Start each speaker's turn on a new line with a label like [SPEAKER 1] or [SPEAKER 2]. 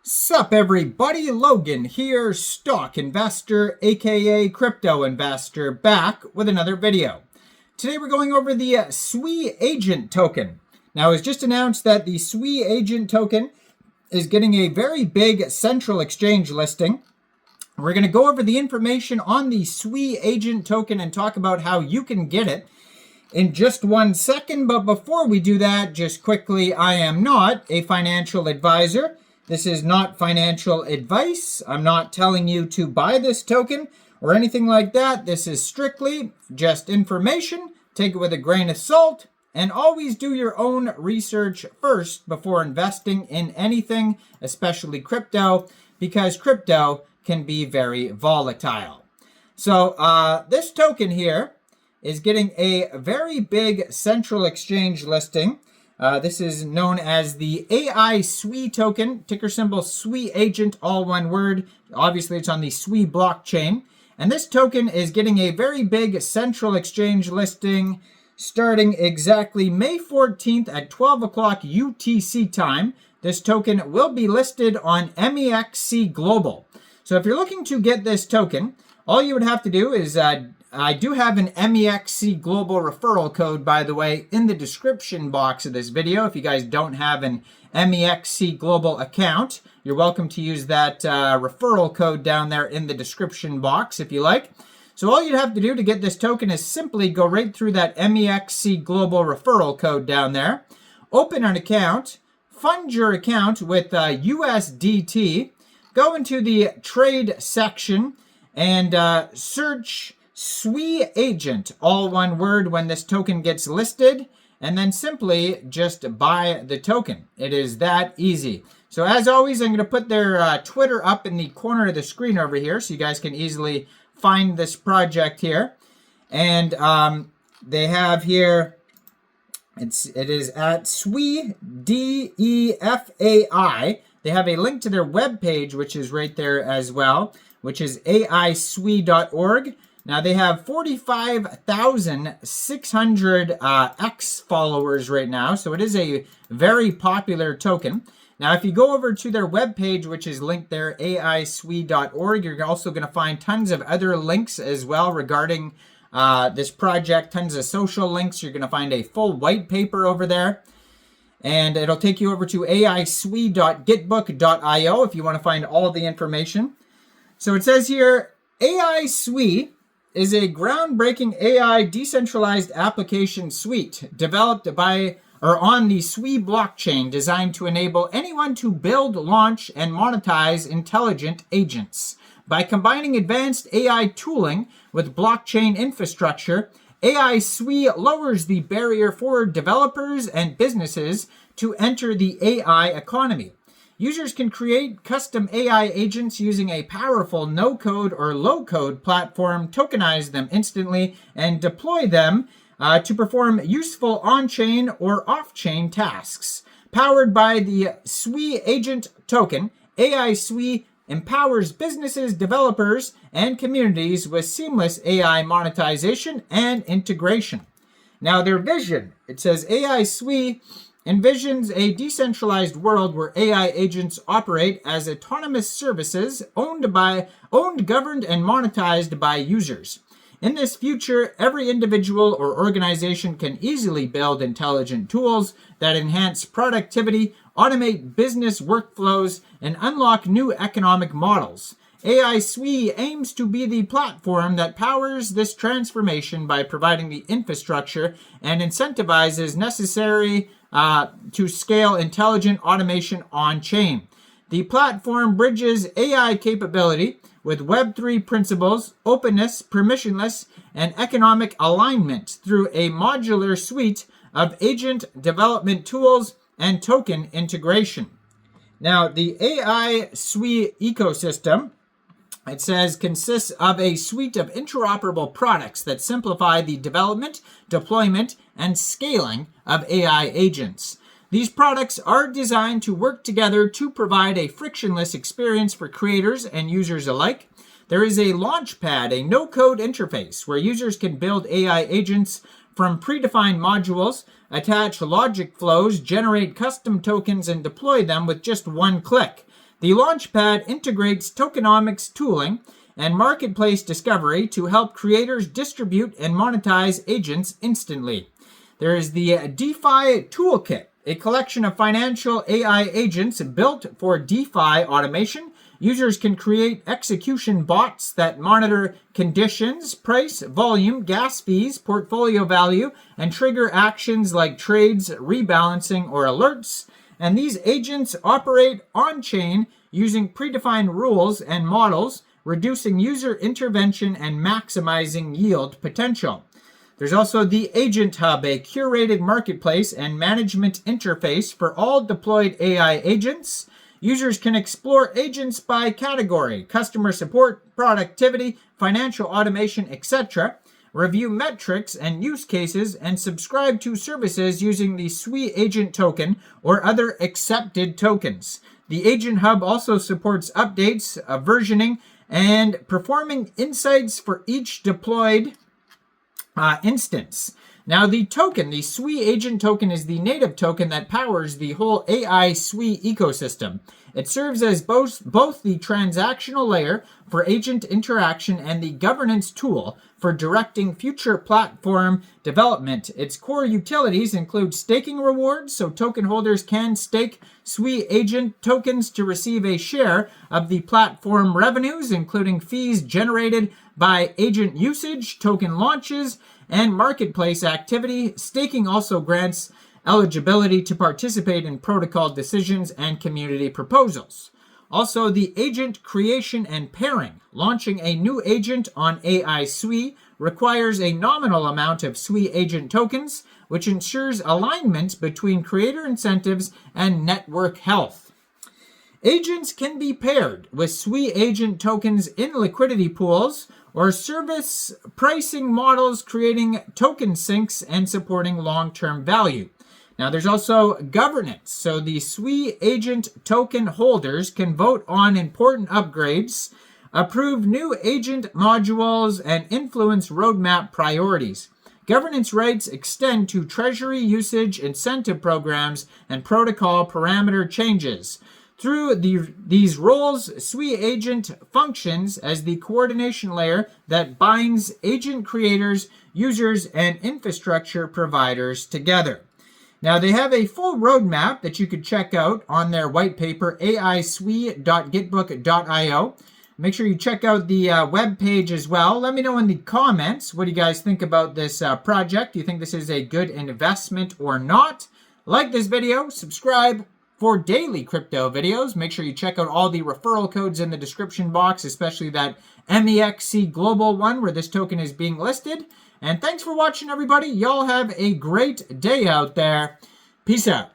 [SPEAKER 1] Sup everybody, Logan here, stock investor aka crypto investor, back with another video. Today we're going over the SUIAGENT token. Now it's just announced that the SUIAGENT token is getting a very big central exchange listing. We're going to go over the information on the SUIAGENT token and talk about how you can get it in just 1 second. But before we do that, just quickly, I am not a financial advisor. This is not financial advice. I'm not telling you to buy this token or anything like that. This is strictly just information. Take it with a grain of salt and always do your own research first before investing in anything, especially crypto, because crypto can be very volatile. So this token here is getting a very big central exchange listing. This is known as the aiSUI token, ticker symbol SUIAGENT, all one word. Obviously, it's on the SUI blockchain. And this token is getting a very big central exchange listing starting exactly May 14th at 12 o'clock UTC time. This token will be listed on MEXC Global. So if you're looking to get this token, all you would have to do is I do have an MEXC Global referral code, by the way, in the description box of this video. If you guys don't have an MEXC Global account, you're welcome to use that referral code down there in the description box if you like. So all you'd have to do to get this token is simply go right through that MEXC Global referral code down there, open an account, fund your account with USDT, go into the trade section and search SUIAGENT, all one word, when this token gets listed, and then simply just buy the token. It is that easy. So as always, I'm going to put their Twitter up in the corner of the screen over here so you guys can easily find this project here. And they have here, it is at SUI, DEFAI. They have a link to their webpage, which is right there as well, which is aisui.org. Now, they have 45,600 X followers right now, so it is a very popular token. Now, if you go over to their webpage, which is linked there, aisui.org, you're also going to find tons of other links as well regarding this project, tons of social links. You're going to find a full white paper over there, and it'll take you over to aisui.gitbook.io if you want to find all of the information. So it says here, aiSUI is a groundbreaking AI decentralized application suite developed by or on the SUI blockchain designed to enable anyone to build, launch, and monetize intelligent agents. By combining advanced AI tooling with blockchain infrastructure, aiSUI lowers the barrier for developers and businesses to enter the AI economy. Users can create custom AI agents using a powerful no-code or low-code platform, tokenize them instantly, and deploy them to perform useful on-chain or off-chain tasks. Powered by the SUIAGENT token, aiSUI empowers businesses, developers, and communities with seamless AI monetization and integration. Now, their vision, it says aiSUI envisions a decentralized world where AI agents operate as autonomous services owned, governed, and monetized by users. In this future, every individual or organization can easily build intelligent tools that enhance productivity, automate business workflows, and unlock new economic models. aiSUI aims to be the platform that powers this transformation by providing the infrastructure and incentivizes necessary to scale intelligent automation on-chain. The platform bridges AI capability with Web3 principles, openness, permissionless, and economic alignment through a modular suite of agent development tools and token integration. Now, the aiSUI ecosystem, it says, consists of a suite of interoperable products that simplify the development, deployment, and scaling of AI agents. These products are designed to work together to provide a frictionless experience for creators and users alike. There is a launchpad, a no-code interface where users can build AI agents from predefined modules, attach logic flows, generate custom tokens, and deploy them with just one click. The Launchpad integrates tokenomics tooling and marketplace discovery to help creators distribute and monetize agents instantly. There is the DeFi Toolkit, a collection of financial AI agents built for DeFi automation. Users can create execution bots that monitor conditions, price, volume, gas fees, portfolio value, and trigger actions like trades, rebalancing, or alerts. And these agents operate on-chain using predefined rules and models, reducing user intervention and maximizing yield potential. There's also the Agent Hub, a curated marketplace and management interface for all deployed AI agents. Users can explore agents by category, customer support, productivity, financial automation, etc., review metrics and use cases, and subscribe to services using the SUIAGENT token or other accepted tokens. The Agent Hub also supports updates, versioning, and performing insights for each deployed instance. Now, the token, the SUIAGENT token, is the native token that powers the whole aiSUI ecosystem. It serves as both the transactional layer for agent interaction and the governance tool for directing future platform development. Its core utilities include staking rewards, so token holders can stake SUIAGENT tokens to receive a share of the platform revenues, including fees generated by agent usage, token launches, and marketplace activity. Staking also grants eligibility to participate in protocol decisions and community proposals. Also, the agent creation and pairing. Launching a new agent on aiSUI requires a nominal amount of SUIAGENT tokens, which ensures alignment between creator incentives and network health. Agents can be paired with SUIAGENT tokens in liquidity pools or service pricing models, creating token sinks and supporting long-term value. Now, there's also governance. So the SUIAGENT token holders can vote on important upgrades, approve new agent modules, and influence roadmap priorities. Governance rights extend to treasury usage, incentive programs, and protocol parameter changes. Through these roles, SUIAGENT functions as the coordination layer that binds agent creators, users, and infrastructure providers together. Now, they have a full roadmap that you could check out on their white paper, aisui.gitbook.io. Make sure you check out the web page as well. Let me know in the comments, what do you guys think about this project? Do you think this is a good investment or not? Like this video, subscribe for daily crypto videos. Make sure you check out all the referral codes in the description box, especially that MEXC global one where this token is being listed. And thanks for watching, everybody. Y'all have a great day out there. Peace out.